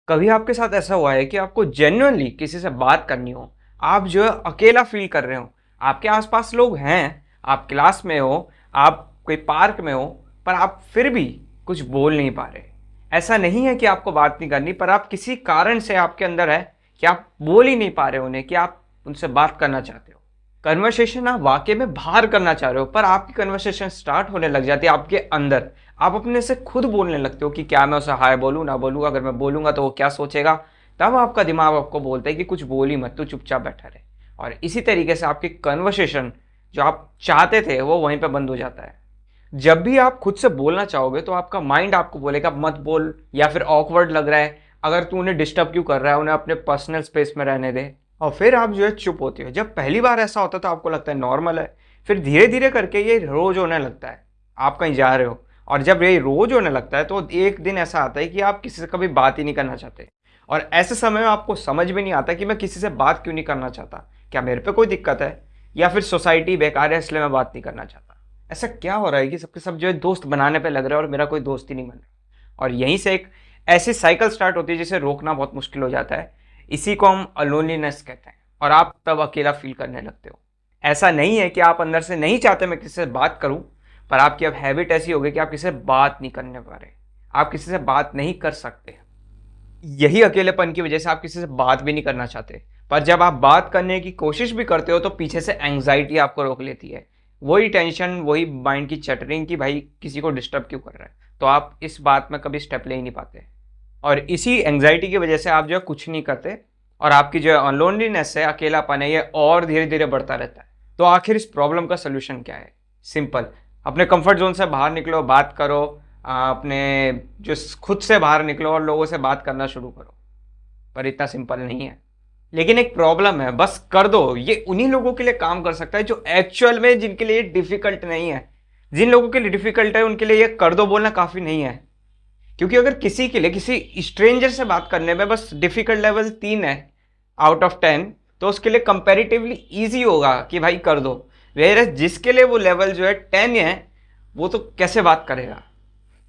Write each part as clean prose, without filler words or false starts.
कभी आपके साथ ऐसा हुआ है कि आपको जेन्युइनली किसी से बात करनी हो, आप जो है अकेला फील कर रहे हो, आपके आसपास लोग हैं, आप क्लास में हो, आप कोई पार्क में हो, पर आप फिर भी कुछ बोल नहीं पा रहे। ऐसा नहीं है कि आपको बात नहीं करनी, पर आप किसी कारण से आपके अंदर है कि आप बोल ही नहीं पा रहे उन्हें कि आप उनसे बात करना चाहते हो। कन्वर्सेशन आप वाकई में बाहर करना चाह रहे हो, पर आपकी कन्वर्सेशन स्टार्ट होने लग जाती है आपके अंदर। आप अपने से खुद बोलने लगते हो कि क्या मैं उसे हाय बोलूँ ना बोलूँ, अगर मैं बोलूँगा तो वो क्या सोचेगा। तब आपका दिमाग आपको बोलता है कि कुछ बोल ही मत, तू चुपचाप बैठा रहे। और इसी तरीके से आपकी कन्वर्सेशन जो आप चाहते थे वो वहीं पर बंद हो जाता है। जब भी आप खुद से बोलना चाहोगे तो आपका माइंड आपको बोलेगा मत बोल, या फिर ऑकवर्ड लग रहा है, अगर तू उन्हें डिस्टर्ब क्यों कर रहा है, उन्हें अपने पर्सनल स्पेस में रहने दे। और फिर आप जो है चुप होते हो। जब पहली बार ऐसा होता है तो आपको लगता है नॉर्मल है, फिर धीरे धीरे करके ये रोज होने लगता है। आप कहीं जा रहे हो और जब ये रोज होने लगता है तो एक दिन ऐसा आता है कि आप किसी से कभी बात ही नहीं करना चाहते। और ऐसे समय में आपको समझ भी नहीं आता कि मैं किसी से बात क्यों नहीं करना चाहता। क्या मेरे पे कोई दिक्कत है, या फिर सोसाइटी बेकार है इसलिए मैं बात नहीं करना चाहता। ऐसा क्या हो रहा है कि सबके सब जो है दोस्त बनाने पे लग रहे हैं और मेरा कोई दोस्त ही नहीं बन रहा। और यहीं से एक ऐसी साइकिल स्टार्ट होती है जिसे रोकना बहुत मुश्किल हो जाता है। इसी को हम अलोनलीनेस कहते हैं, और आप तब अकेला फील करने लगते हो। ऐसा नहीं है कि आप अंदर से नहीं चाहते मैं किसी से बात करूं, पर आपकी अब हैबिट ऐसी हो गई कि आप किसी से बात नहीं करने पा रहे, आप किसी से बात नहीं कर सकते। यही अकेलेपन की वजह से आप किसी से बात भी नहीं करना चाहते। पर जब आप बात करने की कोशिश भी करते हो तो पीछे से एंग्जाइटी आपको रोक लेती है। वही टेंशन, वही माइंड की चटरिंग कि भाई किसी को डिस्टर्ब क्यों कर रहा है, तो आप इस बात में कभी स्टेप ले ही नहीं पाते। और इसी एंग्जाइटी की वजह से आप जो है कुछ नहीं करते, और आपकी जो है लोनलीनेस है, अकेलापन है, ये और धीरे धीरे बढ़ता रहता है। तो आखिर इस प्रॉब्लम का सोल्यूशन क्या है? सिंपल, अपने कंफर्ट जोन से बाहर निकलो, बात करो, अपने जो खुद से बाहर निकलो और लोगों से बात करना शुरू करो। पर इतना सिंपल नहीं है। लेकिन एक प्रॉब्लम है, बस कर दो। ये उन्हीं लोगों के लिए काम कर सकता है जो एक्चुअल में, जिनके लिए डिफिकल्ट नहीं है। जिन लोगों के लिए डिफिकल्ट है उनके लिए ये कर दो बोलना काफी नहीं है। क्योंकि अगर किसी के लिए किसी स्ट्रेंजर से बात करने में बस डिफिकल्ट लेवल 3 है आउट ऑफ 10, तो उसके लिए कंपैरेटिवली इजी होगा कि भाई कर दो। वेयर जिसके लिए वो लेवल जो है 10 है, वो तो कैसे बात करेगा।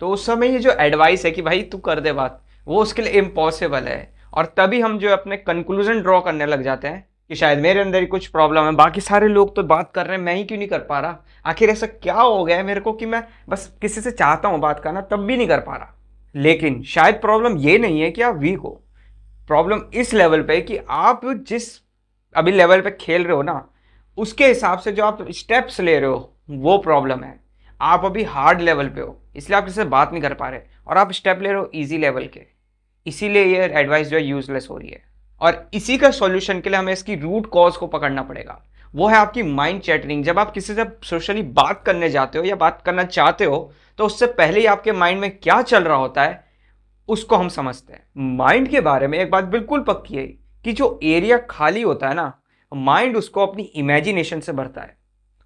तो उस समय ये जो एडवाइस है कि भाई तू कर दे बात, वो उसके लिए इम्पॉसिबल है। और तभी हम जो अपने कंक्लूजन ड्रॉ करने लग जाते हैं कि शायद मेरे अंदर ही कुछ प्रॉब्लम है, बाकी सारे लोग तो बात कर रहे हैं, मैं ही क्यों नहीं कर पा रहा। आखिर ऐसा क्या हो गया है मेरे को कि मैं बस किसी से चाहता हूं बात करना, तब भी नहीं कर पा रहा। लेकिन शायद प्रॉब्लम ये नहीं है कि आप वीक हो। प्रॉब्लम इस लेवल पे कि आप जिस अभी लेवल पे खेल रहे हो ना, उसके हिसाब से जो आप स्टेप्स ले रहे हो वो प्रॉब्लम है। आप अभी हार्ड लेवल पे हो, इसलिए आप किसी से बात नहीं कर पा रहे, और आप स्टेप ले रहे हो इजी लेवल के। इसीलिए ये एडवाइस जो है यूजलेस हो रही है। और इसी का सॉल्यूशन के लिए हमें इसकी रूट कॉज को पकड़ना पड़ेगा। वो है आपकी माइंड चैटरिंग। जब आप किसी से सोशली बात करने जाते हो या बात करना चाहते हो, तो उससे पहले ही आपके माइंड में क्या चल रहा होता है उसको हम समझते हैं। माइंड के बारे में एक बात बिल्कुल पक्की है कि जो एरिया खाली होता है ना, माइंड उसको अपनी इमेजिनेशन से भरता है।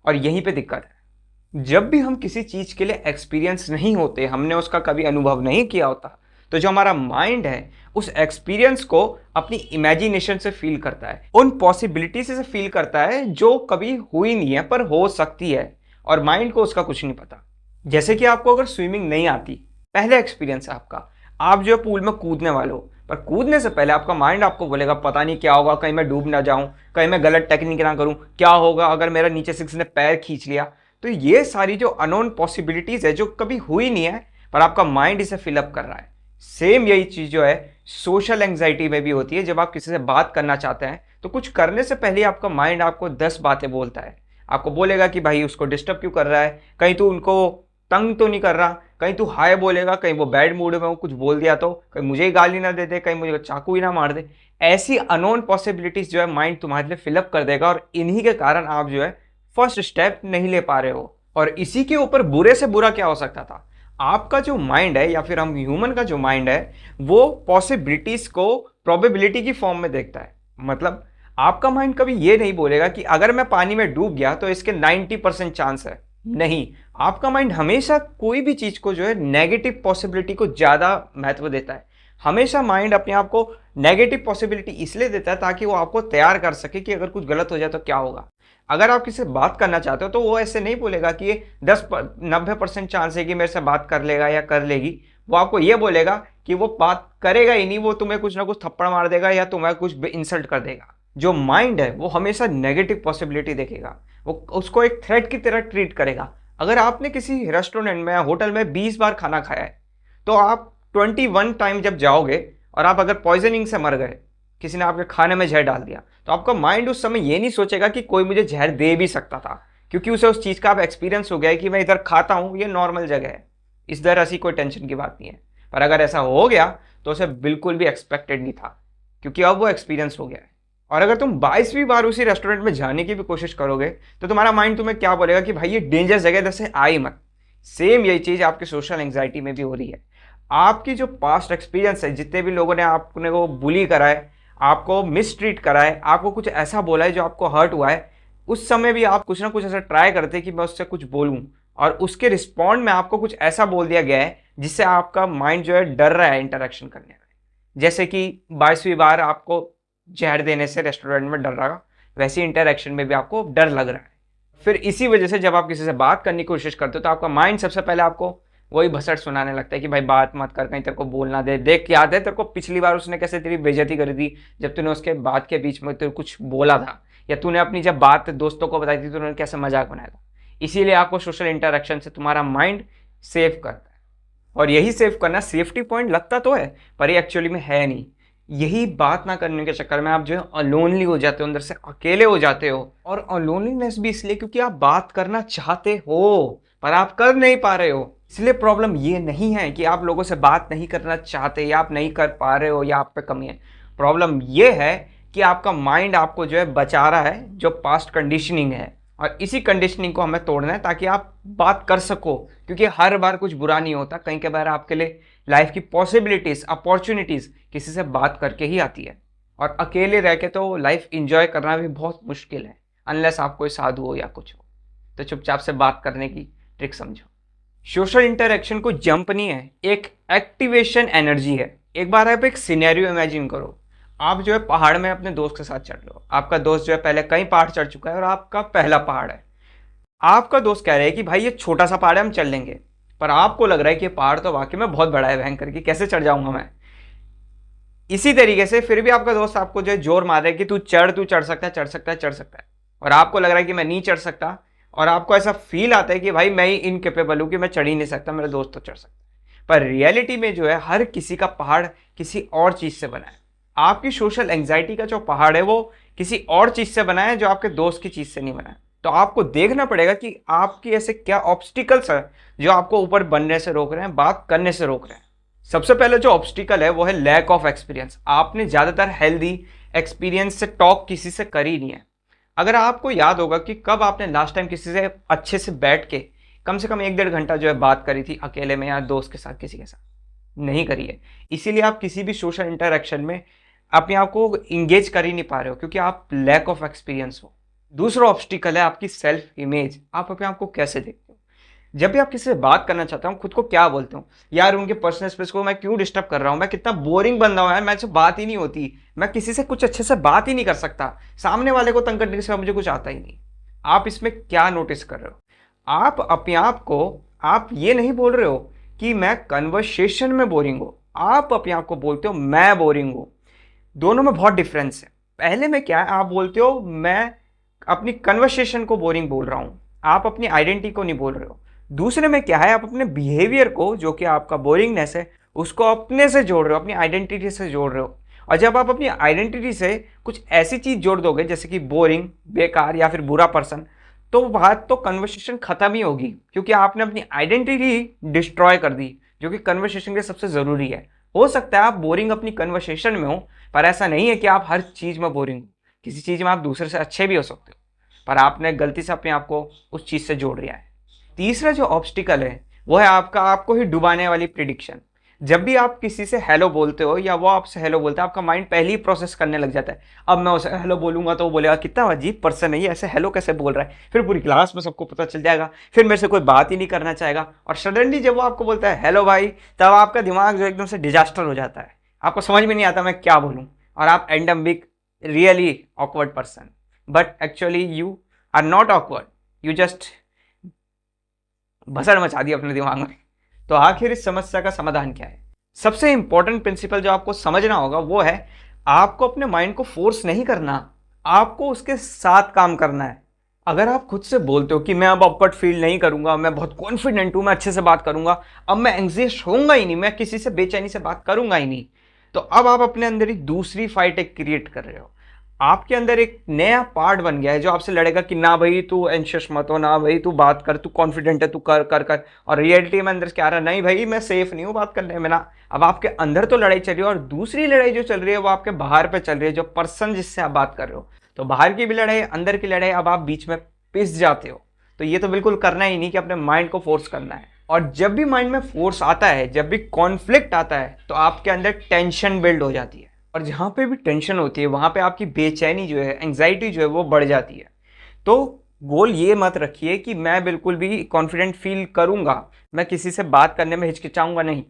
और यहीं पे दिक्कत है। जब भी हम किसी चीज के लिए एक्सपीरियंस नहीं होते, हमने उसका कभी अनुभव नहीं किया होता, तो जो हमारा माइंड है उस एक्सपीरियंस को अपनी इमेजिनेशन से फील करता है, उन पॉसिबिलिटी से फील करता है जो कभी हुई नहीं है पर हो सकती है। और माइंड को उसका कुछ नहीं पता। जैसे कि आपको अगर स्विमिंग नहीं आती, पहले एक्सपीरियंस है आपका, आप जो पूल में कूदने वाले हो, पर कूदने से पहले आपका माइंड आपको बोलेगा पता नहीं क्या होगा, कहीं मैं डूब ना जाऊं, कहीं मैं गलत टेक्निक ना करूं, क्या होगा अगर मेरा नीचे से किसी ने पैर खींच लिया। तो ये सारी जो अननोन पॉसिबिलिटीज है जो कभी हुई नहीं है, पर आपका माइंड इसे फिलअप कर रहा है। सेम यही चीज जो है सोशल एंग्जाइटी में भी होती है। जब आप किसी से बात करना चाहते हैं तो कुछ करने से पहले आपका माइंड आपको 10 बातें बोलता है। आपको बोलेगा कि भाई उसको डिस्टर्ब क्यों कर रहा है, कहीं तू उनको तंग तो नहीं कर रहा, कहीं तू हाय बोलेगा, कहीं वो बैड मूड में वो कुछ बोल दिया तो, कहीं मुझे ही गाली ना दे दे, कहीं मुझे चाकू ही ना मार दे। ऐसी अननोन पॉसिबिलिटीज जो है माइंड तुम्हारे लिए फिलअप कर देगा, और इन्हीं के कारण आप जो है फर्स्ट स्टेप नहीं ले पा रहे हो। और इसी के ऊपर बुरे से बुरा क्या हो सकता था, आपका जो माइंड है, या फिर हम ह्यूमन का जो माइंड है, वो पॉसिबिलिटीज को प्रोबेबिलिटी की फॉर्म में देखता है। मतलब आपका माइंड कभी ये नहीं बोलेगा कि अगर मैं पानी में डूब गया तो इसके 90% चांस है। नहीं, आपका माइंड हमेशा कोई भी चीज को जो है नेगेटिव पॉसिबिलिटी को ज्यादा महत्व देता है। हमेशा माइंड अपने आप को नेगेटिव पॉसिबिलिटी इसलिए देता है ताकि वो आपको तैयार कर सके कि अगर कुछ गलत हो जाए तो क्या होगा। अगर आप किसी से बात करना चाहते हो तो वो ऐसे नहीं बोलेगा कि ये 10-90% चांस है कि मेरे से बात कर लेगा या कर लेगी। वो आपको ये बोलेगा कि वो बात करेगा ही नहीं, वो तुम्हें कुछ ना कुछ थप्पड़ मार देगा या तुम्हें कुछ इंसल्ट कर देगा। जो माइंड है वो हमेशा नेगेटिव पॉसिबिलिटी देखेगा, वो उसको एक थ्रेट की तरह ट्रीट करेगा। अगर आपने किसी रेस्टोरेंट में या होटल में 20 बार खाना खाया है, तो आप 21 टाइम जब जाओगे और आप अगर पॉइजनिंग से मर गए, किसी ने आपके खाने में जहर डाल दिया, तो आपका माइंड उस समय ये नहीं सोचेगा कि कोई मुझे जहर दे भी सकता था, क्योंकि उसे उस चीज़ का आप एक्सपीरियंस हो गया है कि मैं इधर खाता हूँ, ये नॉर्मल जगह है, इस तरह ऐसी कोई टेंशन की बात नहीं है। पर अगर ऐसा हो गया तो उसे बिल्कुल भी एक्सपेक्टेड नहीं था, क्योंकि अब वो एक्सपीरियंस हो गया है। और अगर तुम 22वीं बार उसी रेस्टोरेंट में जाने की भी कोशिश करोगे, तो तुम्हारा माइंड तुम्हें क्या बोलेगा कि भाई ये डेंजरस जगह, इधर से आई मत। सेम यही चीज़ आपकी सोशल एंग्जाइटी में भी हो रही है। आपकी जो पास्ट एक्सपीरियंस है, जितने भी लोगों ने आपने को बुली करा है, आपको मिसट्रीट करा है, आपको कुछ ऐसा बोला है जो आपको हर्ट हुआ है, उस समय भी आप कुछ ना कुछ ऐसा ट्राई करते हैं कि मैं उससे कुछ बोलूं, और उसके रिस्पॉन्ड में आपको कुछ ऐसा बोल दिया गया है जिससे आपका माइंड जो है डर रहा है इंटरेक्शन करने में। जैसे कि 22वीं बार आपको जहर देने से रेस्टोरेंट में डर रहा, वैसे इंटरेक्शन में भी आपको डर लग रहा है। फिर इसी वजह से जब आप किसी से बात करने की कोशिश करते हो, तो आपका माइंड सबसे पहले आपको वही भसड़ सुनाने लगता है कि भाई बात मत कर, कहीं तेरे को बोलना दे। देख, याद है तेरे को पिछली बार उसने कैसे तेरी बेइज्जती करी थी, जब तूने उसके बात के बीच में तेरे कुछ बोला था, या तूने अपनी जब बात दोस्तों को बताई थी तो उन्होंने कैसे मजाक बनाया था। इसीलिए आपको सोशल इंटरेक्शन से तुम्हारा माइंड सेव करता है। और यही सेव करना सेफ्टी पॉइंट लगता तो है, पर ये एक्चुअली में है नहीं। यही बात ना करने के चक्कर में आप जो है अलोनली हो जाते हो, अंदर से अकेले हो जाते हो। और अलोनलीनेस भी इसलिए क्योंकि आप बात करना चाहते हो पर आप कर नहीं पा रहे हो। इसलिए प्रॉब्लम ये नहीं है कि आप लोगों से बात नहीं करना चाहते या आप नहीं कर पा रहे हो या आप पे कमी है। प्रॉब्लम ये है कि आपका माइंड आपको जो है बचा रहा है, जो पास्ट कंडीशनिंग है। और इसी कंडीशनिंग को हमें तोड़ना है ताकि आप बात कर सको, क्योंकि हर बार कुछ बुरा नहीं होता। कहीं के बार आपके लिए लाइफ की पॉसिबिलिटीज, अपॉर्चुनिटीज किसी से बात करके ही आती है। और अकेले रह के तो लाइफ इंजॉय करना भी बहुत मुश्किल है, अनलेस आप कोई साधु हो या कुछ हो। तो चुपचाप से बात करने की ट्रिक समझो। सोशल इंटरेक्शन को जंप नहीं है, एक एक्टिवेशन एनर्जी है। एक बार आप एक सिनेरियो इमेजिन करो, आप जो है पहाड़ में अपने दोस्त के साथ चढ़ रहे हो। आपका दोस्त जो है पहले कई पहाड़ चढ़ चुका है और आपका पहला पहाड़ है। आपका दोस्त कह रहा है कि भाई ये छोटा सा पहाड़ है, हम चल लेंगे। पर आपको लग रहा है कि ये पहाड़ तो वाकई में बहुत बड़ा है, भयंकर, की कैसे चढ़ जाऊंगा मैं। इसी तरीके से फिर भी आपका दोस्त आपको जो है जोर मार रहा है कि तू चढ़ सकता है, चढ़ सकता है, चढ़ सकता है। और आपको लग रहा है कि मैं नहीं चढ़ सकता, और आपको ऐसा फील आता है कि भाई मैं ही इनकेपेबल हूं कि मैं चढ़ ही नहीं सकता, मेरा दोस्त तो चढ़ सकता है। पर रियलिटी में जो है हर किसी का पहाड़ किसी और चीज से बना है। आपकी सोशल एंग्जाइटी का जो पहाड़ है वो किसी और चीज से बना है, जो आपके दोस्त की चीज से नहीं बना है। तो आपको देखना पड़ेगा कि आपकी ऐसे क्या ऑब्स्टिकल्स है जो आपको ऊपर बनने से रोक रहे हैं, बात करने से रोक रहे हैं। सबसे पहले जो ऑब्स्टिकल है वो है लैक ऑफ एक्सपीरियंस। आपने ज्यादातर हेल्दी एक्सपीरियंस से टॉक किसी से करी नहीं है। अगर आपको याद होगा कि कब आपने लास्ट टाइम किसी से अच्छे से बैठ के कम से कम 1-1.5 घंटा जो है बात करी थी, अकेले में या दोस्त के साथ, किसी के साथ नहीं करी है। इसीलिए आप किसी भी सोशल इंटरेक्शन में अपने आप को इंगेज कर ही नहीं पा रहे हो, क्योंकि आप लैक ऑफ एक्सपीरियंस हो। दूसरा ऑब्स्टिकल है आपकी सेल्फ इमेज। आप अपने आप को कैसे देखते हो। जब भी आप किसी से बात करना चाहते हो, खुद को क्या बोलते हो, यार उनके पर्सनल स्पेस को मैं क्यों डिस्टर्ब कर रहा हूँ, मैं कितना बोरिंग बंदा हूँ यार, मैं से बात ही नहीं होती, मैं किसी से कुछ अच्छे से बात ही नहीं कर सकता, सामने वाले को तंग करने के सिवा मुझे कुछ आता ही नहीं। आप इसमें क्या नोटिस कर रहे हो। आप अपने आप को, आप ये नहीं बोल रहे हो कि मैं कन्वर्सेशन में बोरिंग हूँ, आप अपने आप को बोलते हो मैं बोरिंग हूँ। दोनों में बहुत डिफरेंस है। पहले में क्या है, आप बोलते हो मैं अपनी कन्वर्सेशन को बोरिंग बोल रहा हूँ, आप अपनी आइडेंटिटी को नहीं बोल रहे हो। दूसरे में क्या है, आप अपने बिहेवियर को, जो कि आपका बोरिंगनेस है, उसको अपने से जोड़ रहे हो, अपनी आइडेंटिटी से जोड़ रहे हो। और जब आप अपनी आइडेंटिटी से कुछ ऐसी चीज जोड़ दोगे जैसे कि बोरिंग, बेकार या फिर बुरा पर्सन, तो बात तो कन्वर्सेशन खत्म ही होगी, क्योंकि आपने अपनी आइडेंटिटी डिस्ट्रॉय कर दी, जो कि कन्वर्सेशन के सबसे जरूरी है। हो सकता है आप बोरिंग अपनी कन्वर्सेशन में हो, पर ऐसा नहीं है कि आप हर चीज में बोरिंग हो। किसी चीज में आप दूसरे से अच्छे भी हो सकते हो, पर आपने गलती से अपने आप को उस चीज से जोड़ लिया है। तीसरा जो ऑब्स्टिकल है वो है आपका, आपको ही डुबाने वाली प्रिडिक्शन। जब भी आप किसी से हेलो बोलते हो या वो आपसे हेलो बोलता है, आपका माइंड पहले ही प्रोसेस करने लग जाता है। अब मैं उसे हेलो बोलूंगा तो वो बोलेगा कितना अजीब पर्सन है ये, ऐसे हेलो कैसे बोल रहा है, फिर पूरी क्लास में सबको पता चल जाएगा, फिर मेरे से कोई बात ही नहीं करना चाहेगा। और सडनली जब वो आपको बोलता है हेलो भाई, तब आपका दिमाग जो एकदम से डिजास्टर हो जाता है, आपको समझ में नहीं आता मैं क्या बोलूँ, और आप end up big really awkward person. But actually you are not awkward, you just भसड़ मचा दी अपने दिमाग में। तो आखिर इस समस्या का समाधान क्या है? सबसे इंपॉर्टेंट प्रिंसिपल जो आपको समझना होगा वो है, आपको अपने माइंड को फोर्स नहीं करना, आपको उसके साथ काम करना है। अगर आप खुद से बोलते हो कि मैं अब अपवर्ड फील नहीं करूंगा, मैं बहुत कॉन्फिडेंट हूं, मैं अच्छे से बात करूंगा, अब मैं एंग्जियस होऊंगा ही नहीं, मैं किसी से बेचैनी से बात करूंगा ही नहीं, तो अब आप अपने अंदर एक दूसरी फाइट एक क्रिएट कर रहे हो। आपके अंदर एक नया पार्ट बन गया है जो आपसे लड़ेगा कि ना भाई तू एंशियस मत हो, ना भाई तू बात कर, तू कॉन्फिडेंट है, तू कर कर कर। और रियलिटी में अंदर क्या आ रहा है, नहीं भाई मैं सेफ नहीं हूँ बात करने में ना। अब आपके अंदर तो लड़ाई चल रही है, और दूसरी लड़ाई जो चल रही है वो आपके बाहर पे चल रही है, जो पर्सन जिससे आप बात कर रहे हो। तो बाहर की भी लड़ाई, अंदर की लड़ाई, अब आप बीच में पिस जाते हो। तो ये तो बिल्कुल करना ही नहीं कि अपने माइंड को फोर्स करना है। और जब भी माइंड में फोर्स आता है, जब भी कॉन्फ्लिक्ट आता है, तो आपके अंदर टेंशन बिल्ड हो जाती है। और जहां पे भी टेंशन होती है वहां पे आपकी बेचैनी जो है, एंग्जाइटी जो है वो बढ़ जाती है। तो गोल ये मत रखिए कि मैं बिल्कुल भी कॉन्फिडेंट फील करूंगा, मैं किसी से बात करने में हिचकिचाऊंगा नहीं।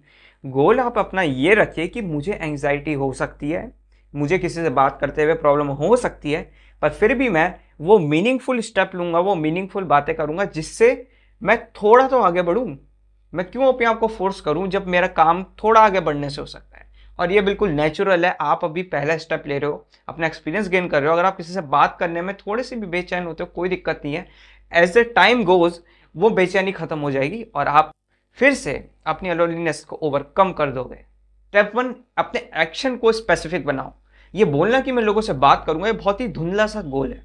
गोल आप अपना ये रखिए कि मुझे एंग्जाइटी हो सकती है, मुझे किसी से बात करते हुए प्रॉब्लम हो सकती है, पर फिर भी मैं वो मीनिंगफुल स्टेप लूंगा, वो मीनिंगफुल बातें करूंगा जिससे मैं थोड़ा तो आगे बढ़ूं। मैं क्यों अपने आप को फोर्स करूं जब मेरा काम थोड़ा आगे बढ़ने से हो सकता है। और ये बिल्कुल नेचुरल है, आप अभी पहला स्टेप ले रहे हो, अपना एक्सपीरियंस गेन कर रहे हो। अगर आप किसी से बात करने में थोड़े से भी बेचैन होते हो, कोई दिक्कत नहीं है। एज ए टाइम गोज वो बेचैनी खत्म हो जाएगी और आप फिर से अपनी लोनलीनेस को ओवरकम कर दोगे। स्टेप 1, अपने एक्शन को स्पेसिफिक बनाओ। ये बोलना कि मैं लोगों से बात करूंगा, ये बहुत ही धुंधला सा गोल है।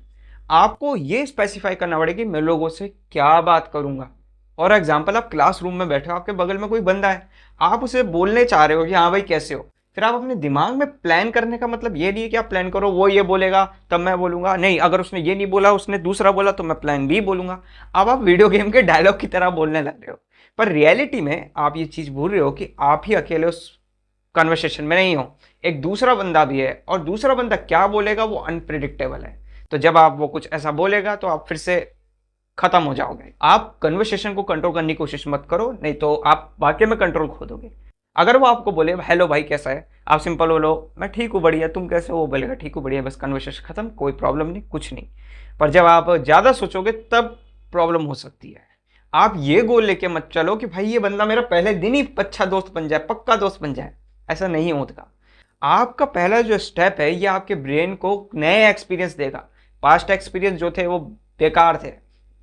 आपको ये स्पेसिफाई करना पड़ेगा कि मैं लोगों से क्या बात करूंगा। फॉर एग्जाम्पल, आप क्लासरूम में बैठे हो, आपके बगल में कोई बंदा है, आप उसे बोलने चाह रहे हो कि हाँ भाई कैसे हो। फिर आप अपने दिमाग में प्लान करने का मतलब ये नहीं है कि आप प्लान करो वो ये बोलेगा तब मैं बोलूंगा, नहीं, अगर उसने ये नहीं बोला उसने दूसरा बोला तो मैं प्लान बी बोलूंगा। अब आप वीडियो गेम के डायलॉग की तरह बोलने लग रहे हो। पर रियलिटी में आप ये चीज भूल रहे हो कि आप ही अकेले उस कन्वर्सेशन में नहीं हो, एक दूसरा बंदा भी है, और दूसरा बंदा क्या बोलेगा वो अनप्रिडिक्टेबल है। तो जब आप वो कुछ ऐसा बोलेगा तो आप फिर से खत्म हो जाओगे। आप कन्वर्सेशन को कंट्रोल करने की कोशिश मत करो, नहीं तो आप वाकई में कंट्रोल खो दोगे। अगर वो आपको बोले हेलो भाई कैसा है, आप सिंपल बोलो मैं ठीक हूँ बढ़िया, तुम कैसे हो, वो बोलेगा ठीक हूँ बढ़िया, बस कन्वर्सेशन खत्म, कोई प्रॉब्लम नहीं, कुछ नहीं। पर जब आप ज़्यादा सोचोगे तब प्रॉब्लम हो सकती है। आप ये गोल लेके मत चलो कि भाई ये बंदा मेरा पहले दिन ही अच्छा दोस्त बन जाए, पक्का दोस्त बन जाए, ऐसा नहीं होता। आपका पहला जो स्टेप है ये आपके ब्रेन को नए एक्सपीरियंस देगा। पास्ट एक्सपीरियंस जो थे वो बेकार थे,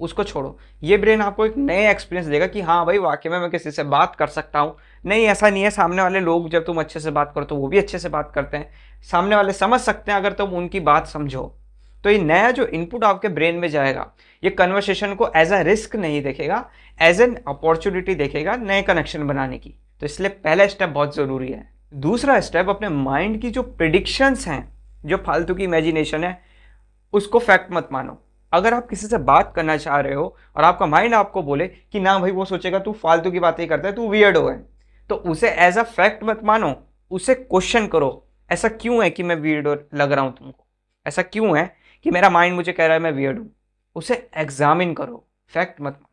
उसको छोड़ो। ये ब्रेन आपको एक नए एक्सपीरियंस देगा कि हाँ भाई वाकई में मैं किसी से बात कर सकता हूँ। नहीं, ऐसा नहीं है, सामने वाले लोग जब तुम अच्छे से बात करो तो वो भी अच्छे से बात करते हैं, सामने वाले समझ सकते हैं अगर तुम उनकी बात समझो। तो ये नया जो इनपुट आपके ब्रेन में जाएगा, ये कन्वर्सेशन को एज अ रिस्क नहीं देखेगा, एज एन अपॉर्चुनिटी देखेगा नए कनेक्शन बनाने की। तो इसलिए पहला स्टेप बहुत ज़रूरी है। दूसरा स्टेप, अपने माइंड की जो प्रिडिक्शंस हैं, जो फालतू की इमेजिनेशन है, उसको फैक्ट मत मानो। अगर आप किसी से बात करना चाह रहे हो और आपका माइंड आपको बोले कि ना भाई वो सोचेगा तू फालतू की बातें करता है, तू वियर्ड हो है, तो उसे एज अ फैक्ट मत मानो, उसे क्वेश्चन करो। ऐसा क्यों है कि मैं वियर्ड लग रहा हूं तुमको, ऐसा क्यों है कि मेरा माइंड मुझे कह रहा है मैं वियर्ड हूं। उसे एग्जामिन करो, फैक्ट मत मानो,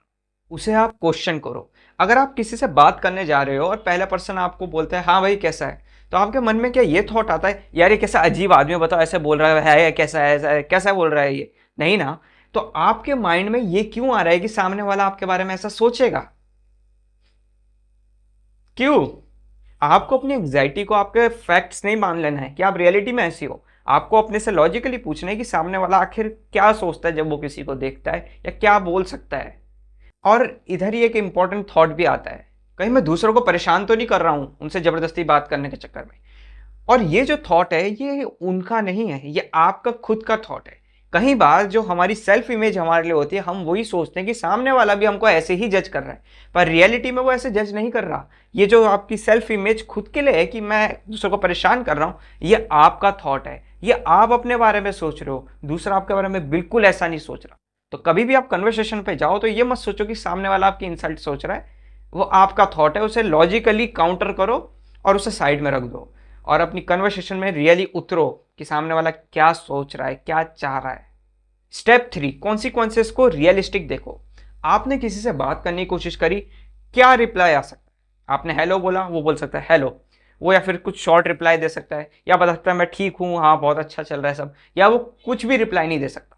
उसे आप क्वेश्चन करो। अगर आप किसी से बात करने जा रहे हो और पहला पर्सन आपको बोलता है हाँ भाई कैसा है, तो आपके मन में क्या ये थॉट आता है यार ये कैसा अजीब आदमी है, बताओ ऐसे बोल रहा है कैसा है, ऐसा है, कैसा बोल रहा है ये, नहीं ना। तो आपके माइंड में ये क्यों आ रहा है कि सामने वाला आपके बारे में ऐसा सोचेगा, क्यों? आपको अपनी एंग्जाइटी को आपके फैक्ट्स नहीं मान लेना है कि आप रियलिटी में ऐसी हो। आपको अपने से लॉजिकली पूछना है कि सामने वाला आखिर क्या सोचता है जब वो किसी को देखता है, या क्या बोल सकता है। और इधर ही एक इंपॉर्टेंट थॉट भी आता है, कहीं मैं दूसरों को परेशान तो नहीं कर रहा हूं उनसे जबरदस्ती बात करने के चक्कर में। और ये जो थॉट है ये उनका नहीं है, ये आपका खुद का थॉट है। कई बार जो हमारी सेल्फ इमेज हमारे लिए होती है, हम वही सोचते हैं कि सामने वाला भी हमको ऐसे ही जज कर रहा है, पर रियलिटी में वो ऐसे जज नहीं कर रहा। ये जो आपकी सेल्फ इमेज खुद के लिए है कि मैं दूसरों को परेशान कर रहा हूँ, ये आपका थॉट है, ये आप अपने बारे में सोच रहे हो, दूसरा आपके बारे में बिल्कुल ऐसा नहीं सोच रहा। तो कभी भी आप कन्वर्सेशन पे जाओ तो ये मत सोचो कि सामने वाला आपकी इंसल्ट सोच रहा है, वो आपका थॉट है, उसे लॉजिकली काउंटर करो और उसे साइड में रख दो, और अपनी कन्वर्सेशन में रियली उतरो कि सामने वाला क्या सोच रहा है, क्या चाह रहा है। स्टेप 3, कॉन्सिक्वेंसेस को रियलिस्टिक देखो। आपने किसी से बात करने की कोशिश करी, क्या रिप्लाई आ सकता है? आपने हेलो बोला, वो बोल सकता है हेलो, वो या फिर कुछ शॉर्ट रिप्लाई दे सकता है, या बता सकता है मैं ठीक हूँ, हाँ बहुत अच्छा चल रहा है सब, या वो कुछ भी रिप्लाई नहीं दे सकता।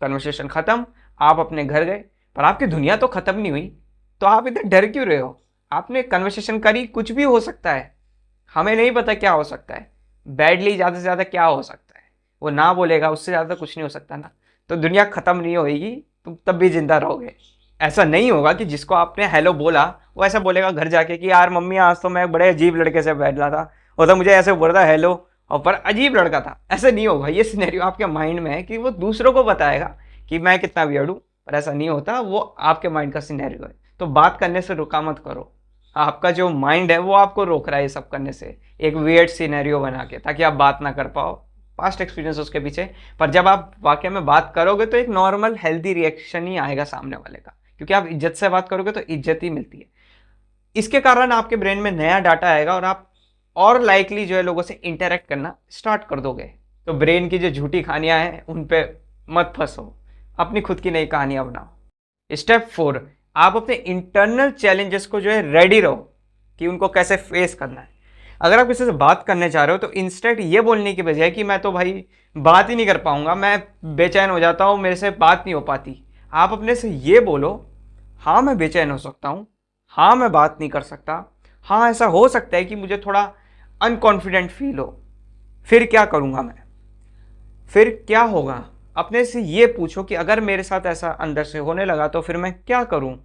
कन्वर्सेशन खत्म, आप अपने घर गए, पर आपकी दुनिया तो खत्म नहीं हुई। तो आप इधर डर क्यों रहे हो? आपने कन्वर्सेशन करी, कुछ भी हो सकता है, हमें नहीं पता क्या हो सकता है, बैडली ज़्यादा से ज़्यादा क्या हो सकता है, वो ना बोलेगा, उससे ज़्यादा कुछ नहीं हो सकता ना। तो दुनिया ख़त्म नहीं होएगी, तुम तब भी जिंदा रहोगे। ऐसा नहीं होगा कि जिसको आपने हेलो बोला वो ऐसा बोलेगा घर जाके कि यार मम्मी आज तो मैं बड़े अजीब लड़के से बैठा था, वो तो मुझे ऐसे बोल रहा था हेलो और पर अजीब लड़का था। ऐसा नहीं होगा। ये सिनेरियो आपके माइंड में है कि वो दूसरों को बताएगा कि मैं कितना वियर्ड हूँ, पर ऐसा नहीं होता, वो आपके माइंड का सिनेरियो है। तो बात करने से रुका मत करो। आपका जो माइंड है वो आपको रोक रहा है ये सब करने से, एक वियर्ड सिनेरियो बना के, ताकि आप बात ना कर पाओ। पास्ट एक्सपीरियंस उसके पीछे। पर जब आप वाकई में बात करोगे तो एक नॉर्मल हेल्दी रिएक्शन ही आएगा सामने वाले का, क्योंकि आप इज्जत से बात करोगे तो इज्जत ही मिलती है। इसके कारण आपके ब्रेन में नया डाटा आएगा और आप और लाइकली जो है लोगों से इंटरेक्ट करना स्टार्ट कर दोगे। तो ब्रेन की जो झूठी कहानियां हैं उन पे मत फंसो, अपनी खुद की नई कहानियां बनाओ। स्टेप 4, आप अपने इंटरनल चैलेंजेस को जो है रेडी रहो कि उनको कैसे फेस करना है। अगर आप किसी से बात करने चाह रहे हो तो इंस्टेंट ये बोलने की बजाय कि मैं तो भाई बात ही नहीं कर पाऊंगा, मैं बेचैन हो जाता हूँ, मेरे से बात नहीं हो पाती, आप अपने से ये बोलो, हाँ मैं बेचैन हो सकता हूँ, हाँ मैं बात नहीं कर सकता, हाँ ऐसा हो सकता है कि मुझे थोड़ा अनकॉन्फिडेंट फील हो, फिर क्या करूँगा मैं, फिर क्या होगा। अपने से ये पूछो कि अगर मेरे साथ ऐसा अंदर से होने लगा तो फिर मैं क्या करूँ,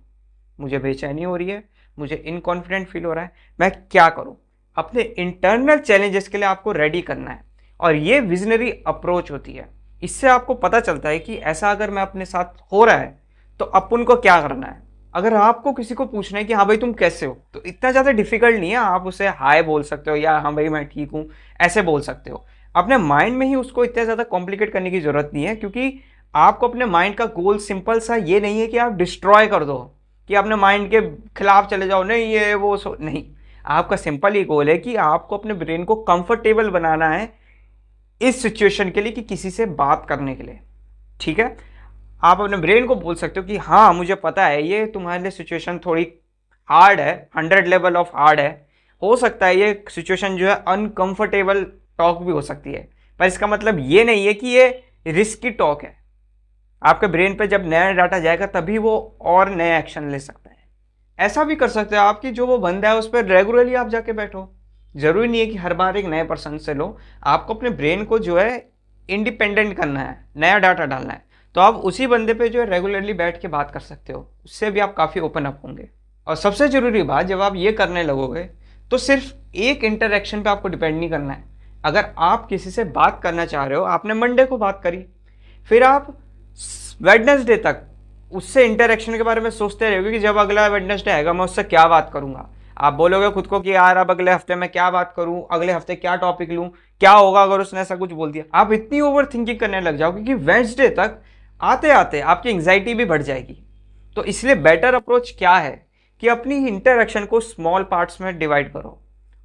मुझे बेचैनी हो रही है, मुझे इनकॉन्फिडेंट फील हो रहा है, मैं क्या करूँ। अपने इंटरनल चैलेंजेस के लिए आपको रेडी करना है, और ये विजनरी अप्रोच होती है। इससे आपको पता चलता है कि ऐसा अगर मैं अपने साथ हो रहा है तो अपन को क्या करना है। अगर आपको किसी को पूछना है कि हाँ भाई तुम कैसे हो, तो इतना ज़्यादा डिफिकल्ट नहीं है, आप उसे हाय बोल सकते हो या हाँ भाई मैं ठीक हूँ ऐसे बोल सकते हो। अपने माइंड में ही उसको इतना ज़्यादा कॉम्प्लिकेट करने की ज़रूरत नहीं है, क्योंकि आपको अपने माइंड का गोल सिंपल सा ये नहीं है कि आप डिस्ट्रॉय कर दो, कि अपने माइंड के खिलाफ चले जाओ, नहीं ये वो नहीं। आपका सिंपल ही गोल है कि आपको अपने ब्रेन को कंफर्टेबल बनाना है इस सिचुएशन के लिए, कि किसी से बात करने के लिए। ठीक है, आप अपने ब्रेन को बोल सकते हो कि हाँ मुझे पता है ये तुम्हारे लिए सिचुएशन थोड़ी हार्ड है, 100 लेवल ऑफ हार्ड है, हो सकता है ये सिचुएशन जो है अनकंफर्टेबल टॉक भी हो सकती है, पर इसका मतलब ये नहीं है कि ये रिस्की टॉक है। आपके ब्रेन पे जब नया डाटा जाएगा तभी वो और नया एक्शन ले सकता है। ऐसा भी कर सकते हो आप कि जो वो बंदा है उस पर रेगुलरली आप जाके बैठो, जरूरी नहीं है कि हर बार एक नए पर्सन से लो। आपको अपने ब्रेन को जो है इंडिपेंडेंट करना है, नया डाटा डालना है, तो आप उसी बंदे पे जो है रेगुलरली बैठ के बात कर सकते हो, उससे भी आप काफ़ी ओपन अप होंगे। और सबसे ज़रूरी बात, जब आप ये करने लगोगे तो सिर्फ एक इंटरेक्शन पे आपको डिपेंड नहीं करना है। अगर आप किसी से बात करना चाह रहे हो, आपने मंडे को बात करी, फिर आप वेडनेसडे तक उससे इंटरेक्शन के बारे में सोचते रहोगे कि जब अगला वेडनेसडे आएगा मैं उससे क्या बात करूंगा। आप बोलोगे खुद को कि यार अब अगले हफ्ते मैं क्या बात करूं, अगले हफ्ते क्या टॉपिक लूं, क्या होगा अगर उसने ऐसा कुछ बोल दिया। आप इतनी ओवर थिंकिंग करने लग जाओगे कि वेडनेसडे तक आते आते आपकी एंग्जाइटी भी बढ़ जाएगी। तो इसलिए बेटर अप्रोच क्या है कि अपनी इंटरेक्शन को स्मॉल पार्ट्स में डिवाइड करो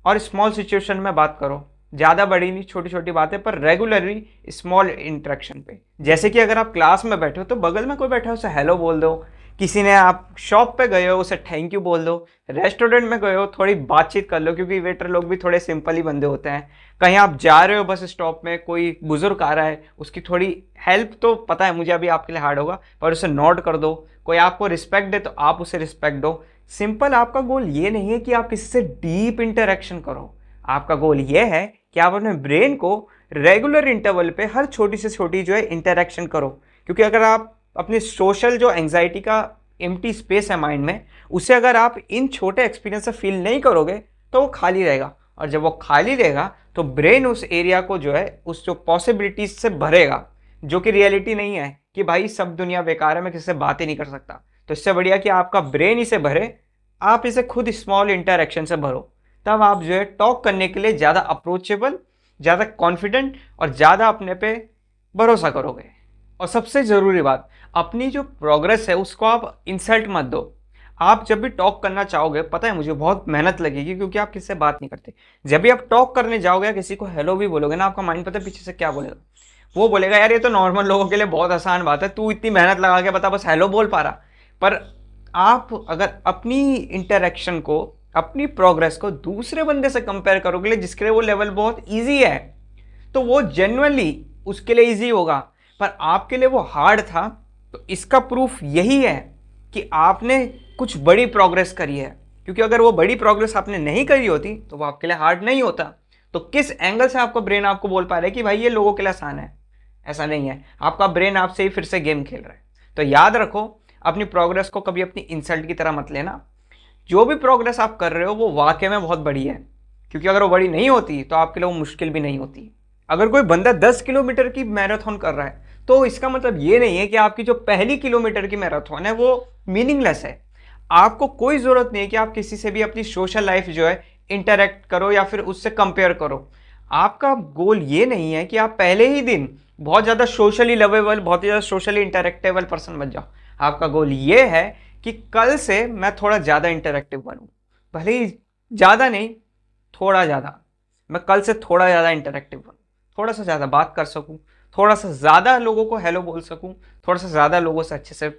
और स्मॉल सिचुएशन में बात करो, ज़्यादा बड़ी नहीं, छोटी छोटी बातें पर रेगुलरली स्मॉल इंटरेक्शन पे। जैसे कि अगर आप क्लास में बैठे हो तो बगल में कोई बैठा है उसे हेलो बोल दो, किसी ने आप शॉप पे गए हो उसे थैंक यू बोल दो, रेस्टोरेंट में गए हो थोड़ी बातचीत कर लो, क्योंकि वेटर लोग भी थोड़े सिंपल ही बंदे होते हैं। कहीं आप जा रहे हो बस स्टॉप में, कोई बुजुर्ग आ रहा है उसकी थोड़ी हेल्प, तो पता है मुझे अभी आपके लिए हार्ड होगा, पर उसे नोट कर दो। कोई आपको रिस्पेक्ट दे तो आप उसे रिस्पेक्ट दो। सिंपल, आपका गोल ये नहीं है कि आप किसी से डीप इंटरेक्शन करो, आपका गोल ये है कि आप अपने ब्रेन को रेगुलर इंटरवल पे हर छोटी से छोटी जो है इंटरेक्शन करो। क्योंकि अगर आप अपनी सोशल जो एंग्जाइटी का एम्प्टी स्पेस है माइंड में, उसे अगर आप इन छोटे एक्सपीरियंस से फील नहीं करोगे तो वो खाली रहेगा, और जब वो खाली रहेगा तो ब्रेन उस एरिया को जो है उस जो पॉसिबिलिटीज से भरेगा, जो कि रियलिटी नहीं है कि भाई सब दुनिया बेकार है, मैं किसी से बात ही नहीं कर सकता। तो इससे बढ़िया कि आपका ब्रेन इसे भरे, आप इसे खुद स्मॉल इंटरेक्शन से भरो, तब आप जो है टॉक करने के लिए ज़्यादा अप्रोचेबल, ज़्यादा कॉन्फिडेंट और ज़्यादा अपने पे भरोसा करोगे। और सबसे ज़रूरी बात, अपनी जो प्रोग्रेस है उसको आप इंसल्ट मत दो। आप जब भी टॉक करना चाहोगे, पता है मुझे बहुत मेहनत लगेगी क्योंकि आप किसी से बात नहीं करते, जब भी आप टॉक करने जाओगे या किसी को हेलो भी बोलोगे ना, आपका माइंड पता है पीछे से क्या बोलेगा, वो बोलेगा यार ये तो नॉर्मल लोगों के लिए बहुत आसान बात है, तू इतनी मेहनत लगा के बता बस हेलो बोल पा रहा। पर आप अगर अपनी इंटरेक्शन को, अपनी प्रोग्रेस को दूसरे बंदे से कंपेयर करोगे जिसके लिए वो लेवल बहुत ईजी है, तो वो जेन्युइनली उसके लिए ईजी होगा, पर आपके लिए वो हार्ड था। तो इसका प्रूफ यही है कि आपने कुछ बड़ी प्रोग्रेस करी है, क्योंकि अगर वो बड़ी प्रोग्रेस आपने नहीं करी होती तो वो आपके लिए हार्ड नहीं होता। तो किस एंगल से आपका ब्रेन आपको बोल पा रहा है कि भाई ये लोगों के लिए आसान है? ऐसा नहीं है, आपका ब्रेन आपसे ही फिर से गेम खेल रहा है। तो याद रखो, अपनी प्रोग्रेस को कभी अपनी इंसल्ट की तरह मत लेना। जो भी प्रोग्रेस आप कर रहे हो वो वाकई में बहुत बड़ी है, क्योंकि अगर वो बड़ी नहीं होती तो आपके लिए वो मुश्किल भी नहीं होती। अगर कोई बंदा 10 किलोमीटर की मैराथन कर रहा है तो इसका मतलब ये नहीं है कि आपकी जो पहली किलोमीटर की मैराथन है वो मीनिंगलेस है। आपको कोई ज़रूरत नहीं है कि आप किसी से भी अपनी सोशल लाइफ जो है इंटरेक्ट करो या फिर उससे कंपेयर करो। आपका गोल ये नहीं है कि आप पहले ही दिन बहुत ज़्यादा सोशली लवेबल, बहुत ज़्यादा सोशली इंटरेक्टेबल पर्सन बन जाओ। आपका गोल ये है कि कल से मैं थोड़ा ज़्यादा इंटरेक्टिव बनूँ, भले ही ज़्यादा नहीं, थोड़ा ज़्यादा। मैं कल से थोड़ा ज़्यादा इंटरेक्टिव बनूँ, थोड़ा सा ज़्यादा बात कर सकूँ, थोड़ा सा ज़्यादा लोगों को हेलो बोल सकूँ, थोड़ा सा ज़्यादा लोगों से अच्छे से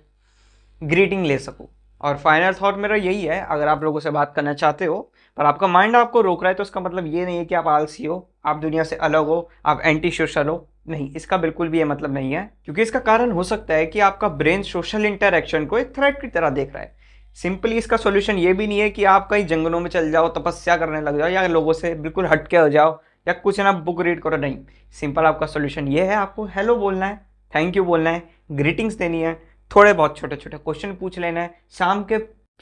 ग्रीटिंग ले सकूँ। और फाइनल थॉट मेरा यही है, अगर आप लोगों से बात करना चाहते हो पर आपका माइंड आपको रोक रहा है तो इसका मतलब ये नहीं है कि आप आलसी हो, आप दुनिया से अलग हो, आप एंटी सोशल हो। नहीं, इसका बिल्कुल भी ये मतलब नहीं है, क्योंकि इसका कारण हो सकता है कि आपका ब्रेन सोशल इंटरेक्शन को एक थ्रेट की तरह देख रहा है। सिंपली इसका सॉल्यूशन ये भी नहीं है कि आप कहीं जंगलों में चल जाओ, तपस्या करने लग जाओ या लोगों से बिल्कुल हटके हो जाओ या कुछ ना बुक रीड करो। नहीं, सिंपल आपका सॉल्यूशन ये है, आपको हेलो बोलना है, थैंक यू बोलना है, ग्रीटिंग्स देनी है, थोड़े बहुत छोटे छोटे क्वेश्चन पूछ लेना है,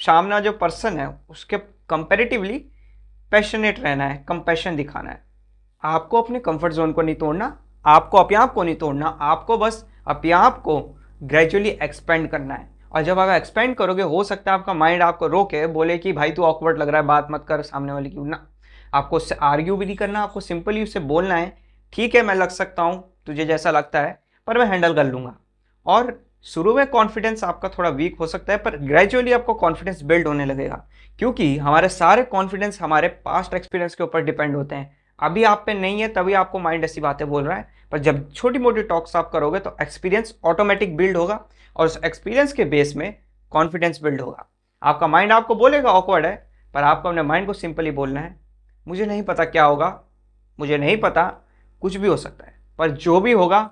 सामना जो पर्सन है उसके कंपेरेटिवली पैशनेट रहना है, कंपैशन दिखाना है। आपको अपने कंफर्ट जोन को नहीं तोड़ना, आपको अपने आप को नहीं तोड़ना, आपको बस अपने आप को ग्रेजुअली एक्सपेंड करना है। और जब आप एक्सपेंड करोगे, हो सकता है आपका माइंड आपको रोके, बोले कि भाई तू ऑकवर्ड लग रहा है, बात मत कर सामने वाले की। ना, आपको उससे आर्ग्यू भी नहीं करना, आपको सिंपली उससे बोलना है, ठीक है मैं लग सकता हूँ, तुझे जैसा लगता है, पर मैं हैंडल कर लूँगा। और शुरू में कॉन्फिडेंस आपका थोड़ा वीक हो सकता है, पर ग्रेजुअली आपको कॉन्फिडेंस बिल्ड होने लगेगा, क्योंकि हमारे सारे कॉन्फिडेंस हमारे पास्ट एक्सपीरियंस के ऊपर डिपेंड होते हैं। अभी आप पे नहीं है तभी आपको माइंड ऐसी बातें बोल रहा है, पर जब छोटी मोटी टॉक्स आप करोगे तो एक्सपीरियंस ऑटोमेटिक बिल्ड होगा और उस एक्सपीरियंस के बेस में कॉन्फिडेंस बिल्ड होगा। आपका माइंड आपको बोलेगा ऑकवर्ड है, पर आपको अपने माइंड को सिंपली बोलना है, मुझे नहीं पता क्या होगा, मुझे नहीं पता, कुछ भी हो सकता है, पर जो भी होगा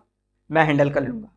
मैं हैंडल कर लूँगा।